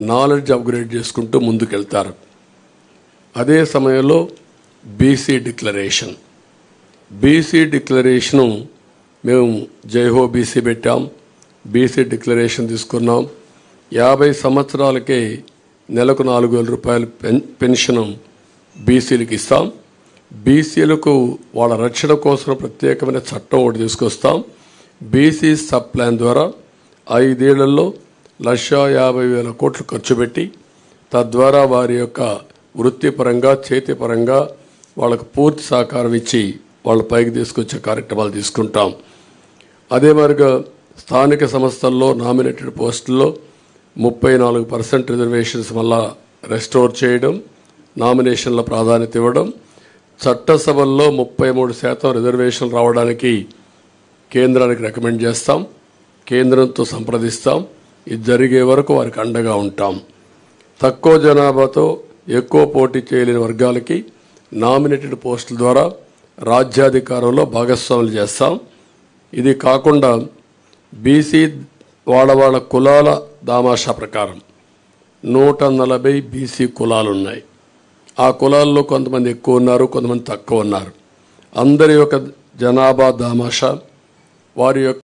Knowledge upgrade చేసుకుంటూ ముందుకెళ్తారు. అదే సమయంలో బీసీ డిక్లరేషను మేము జైహో బీసీ పెట్టాం. బీసీ డిక్లరేషన్ తీసుకున్నాం. 50 సంవత్సరాలకే నెలకు 4,000 రూపాయలు పెన్షన్ బీసీలకు ఇస్తాం. బీసీలకు వాళ్ళ రక్షణ కోసం ప్రత్యేకమైన చట్టం ఒకటి తీసుకొస్తాం. బీసీ సబ్ ప్లాన్ ద్వారా 5 ఏళ్లలో 1,50,000 కోట్లు ఖర్చు పెట్టి తద్వారా వారి యొక్క వృత్తిపరంగా చేతిపరంగా వాళ్ళకు పూర్తి సహకారం ఇచ్చి వాళ్ళ పైకి తీసుకొచ్చే కార్యక్రమాలు తీసుకుంటాం. అదే మరిగా స్థానిక సంస్థల్లో నామినేటెడ్ పోస్టుల్లో 34% రిజర్వేషన్స్ వల్ల రెస్టోర్ చేయడం, నామినేషన్ల ప్రాధాన్యత ఇవ్వడం, చట్టసభల్లో 33% రిజర్వేషన్లు రావడానికి కేంద్రానికి రికమెండ్ చేస్తాం. కేంద్రంతో సంప్రదిస్తాం. ఇది జరిగే వరకు వారికి అండగా ఉంటాం. తక్కువ జనాభాతో ఎక్కువ పోటీ చేయలేని వర్గాలకి నామినేటెడ్ పోస్టుల ద్వారా రాజ్యాధికారంలో భాగస్వాములు చేస్తాం. ఇది కాకుండా బీసీ వాళ్ళ కులాల దామాషా ప్రకారం 140 బీసీ కులాలు ఉన్నాయి. ఆ కులాల్లో కొంతమంది ఎక్కువ ఉన్నారు, కొంతమంది తక్కువ ఉన్నారు. అందరి యొక్క జనాభా దామాషా వారి యొక్క